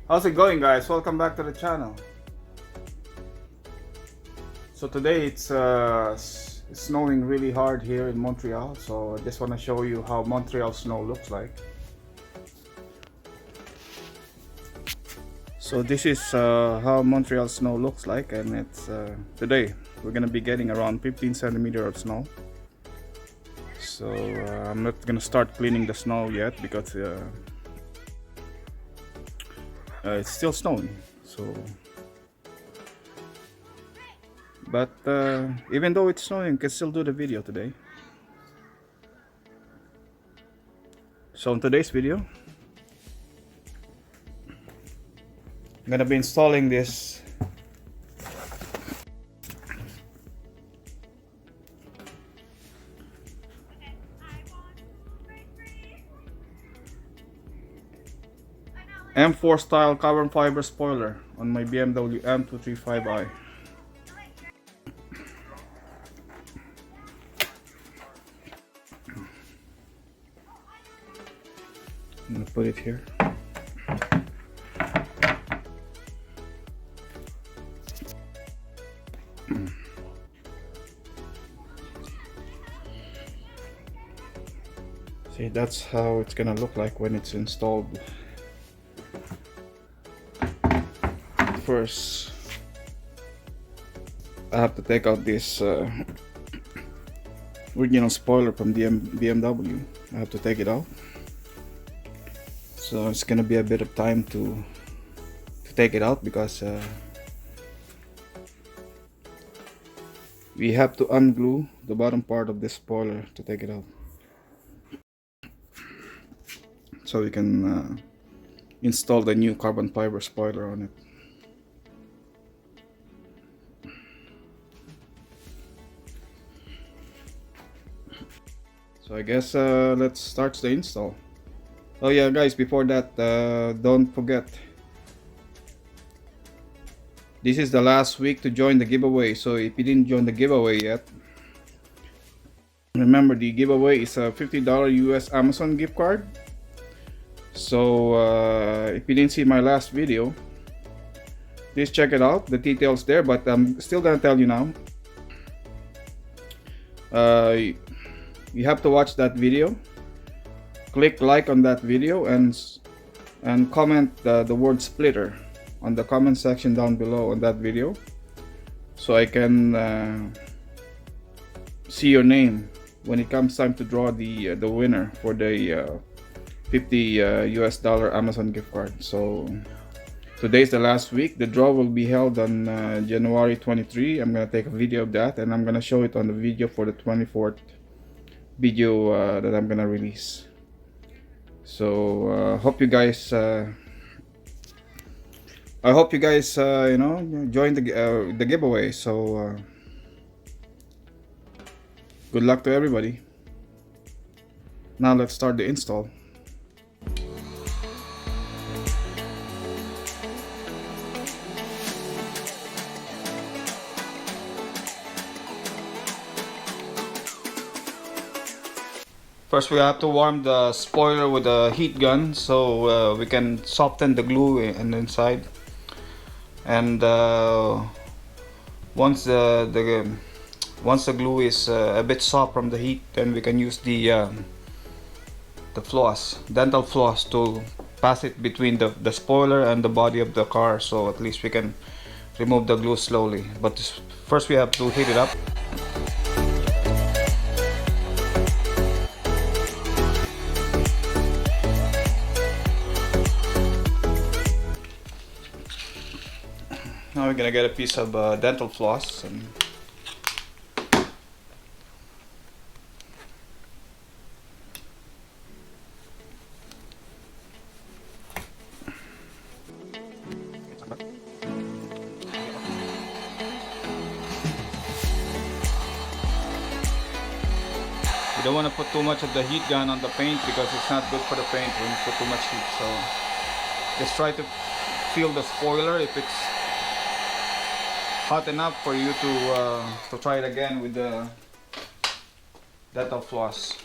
How's it going, guys? Welcome back to the channel. So today it's snowing really hard here in Montreal, so I just want to show you how Montreal snow looks like. So this is how Montreal snow looks like, and it's today we're gonna be getting around 15 centimeters of snow. So I'm not gonna start cleaning the snow yet because it's still snowing. So but even though it's snowing, you can still do the video today. So in today's video, I'm gonna be installing this M4 style carbon fiber spoiler on my BMW M235i. I'm gonna put it here. See, that's how it's gonna look like when it's installed. First, I have to take out this original spoiler from the BMW. I have to take it out. So it's gonna be a bit of time to take it out because we have to unglue the bottom part of this spoiler to take it out, so we can install the new carbon fiber spoiler on it. So I guess let's start the install. Oh yeah, guys, before that, don't forget, this is the last week to join the giveaway. So if you didn't join the giveaway yet, remember the giveaway is a $50 US Amazon gift card. So if you didn't see my last video, please check it out, the details there, but I'm still gonna tell you now. You have to watch that video, click like on that video, and comment the word splitter on the comment section down below on that video, so I can see your name when it comes time to draw the winner for the $50 US Amazon gift card. So today's the last week. The draw will be held on January 23. I'm gonna take a video of that, and I'm gonna show it on the video for the 24th video that I'm gonna release. So hope you guys I hope you guys you know, join the giveaway. So good luck to everybody. Now let's start the install. First, we have to warm the spoiler with a heat gun, so we can soften the glue in the inside. And once the glue is a bit soft from the heat, then we can use the floss, dental floss, to pass it between the spoiler and the body of the car, so at least we can remove the glue slowly. But first we have to heat it up. Now we're gonna get a piece of dental floss and you don't want to put too much of the heat gun on the paint because it's not good for the paint when you put too much heat. So just try to feel the spoiler if it's hot enough for you to try it again with the dental floss.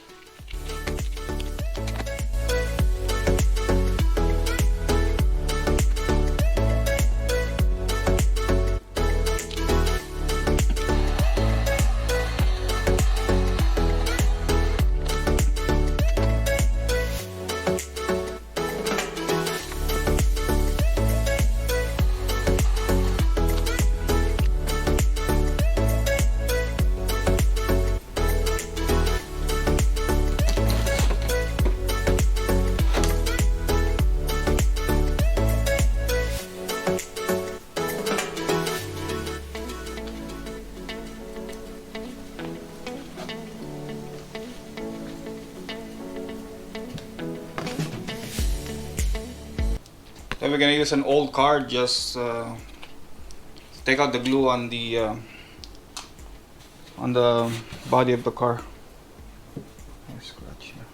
Then we're gonna use an old card. Just take out the glue on the body of the car. Scratch here.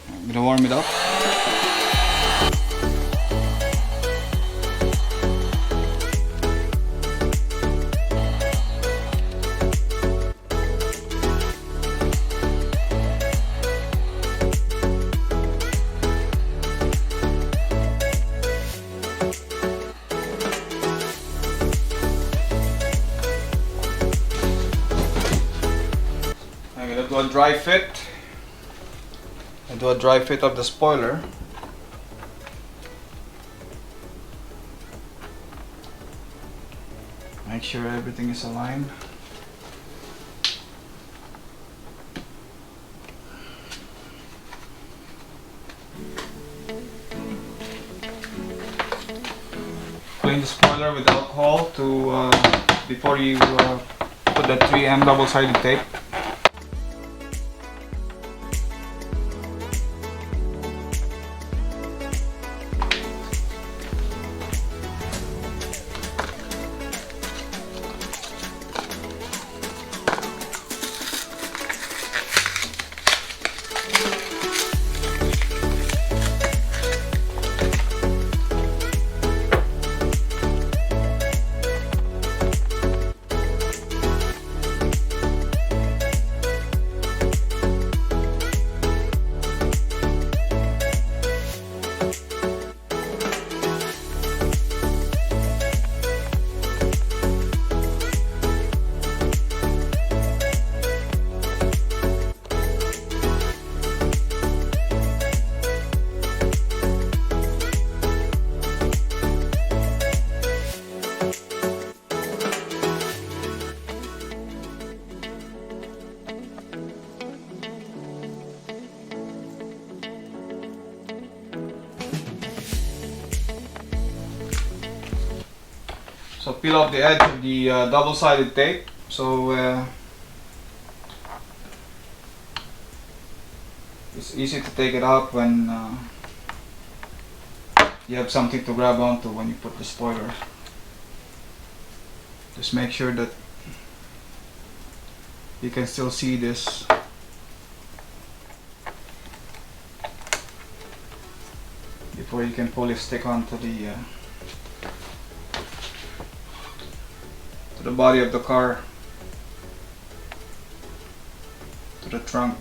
I'm gonna warm it up. I'm gonna do a dry fit. I do a dry fit of the spoiler. Make sure everything is aligned. Clean the spoiler with alcohol to before you put the 3M double-sided tape. So peel off the edge of the double-sided tape. So it's easy to take it out when you have something to grab onto when you put the spoiler. Just make sure that you can still see this. Before you can fully stick onto the body of the car, to the trunk.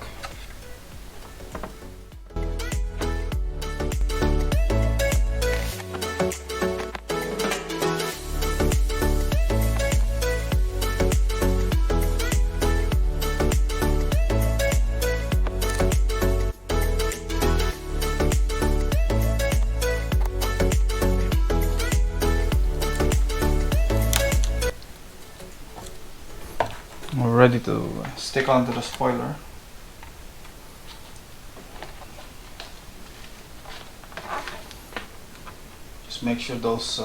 We're ready to stick onto the spoiler. Just make sure those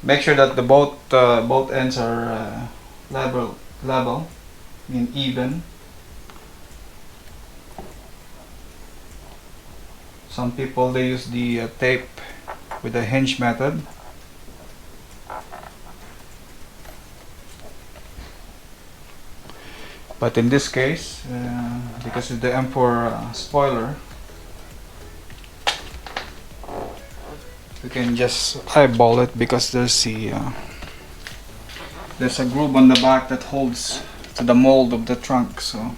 make sure that the both ends are level, I mean even. Some people, they use the tape with the hinge method. But in this case, because of the M4 spoiler, we can just eyeball it because there's a groove on the back that holds to the mold of the trunk. So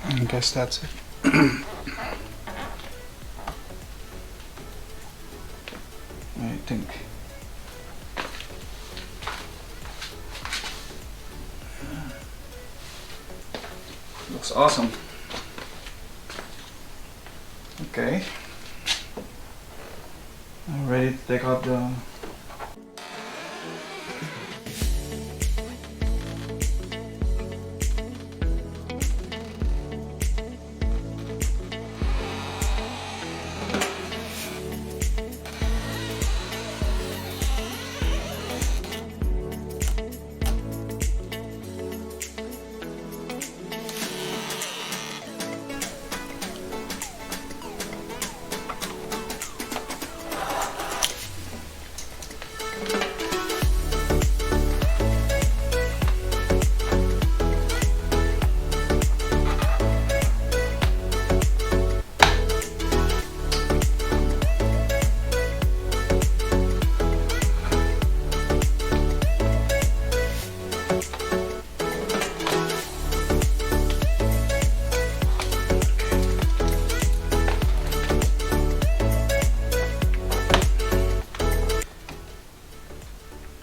I guess that's it. I think. Looks awesome. Okay. I'm ready to take out the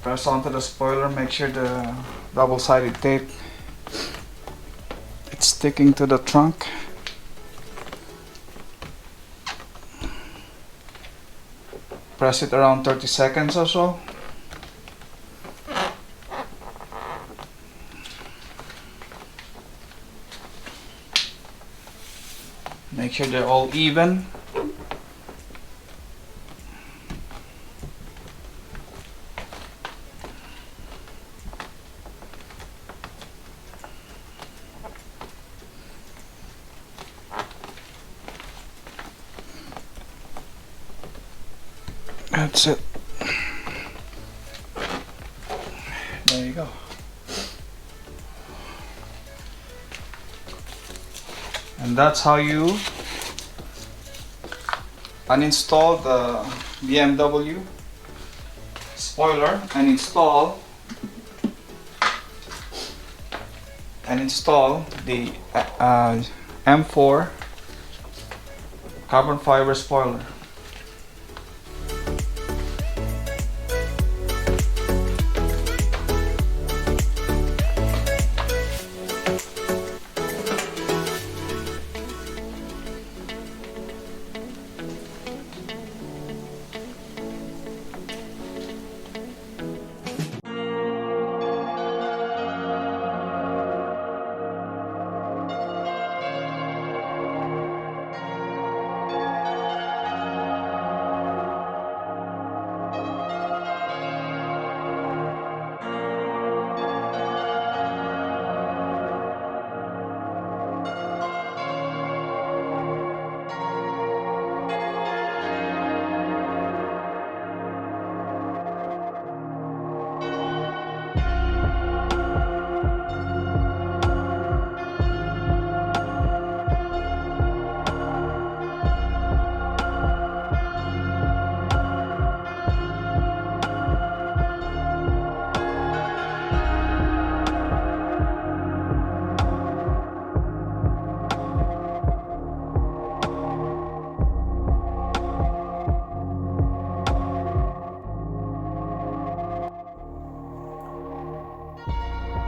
Press onto the spoiler, make sure the double-sided tape it's sticking to the trunk. Press it around 30 seconds or so. Make sure they're all even. That's it. There you go. And that's how you uninstall the BMW spoiler and install the M4 carbon fiber spoiler.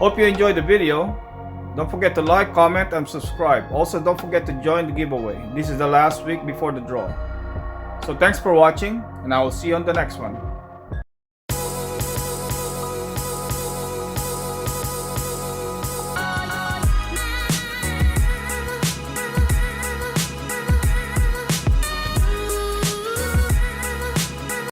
Hope you enjoyed the video. Don't forget to like, comment, and subscribe. Also, don't forget to join the giveaway. This is the last week before the draw. So thanks for watching, and I will see you on the next one.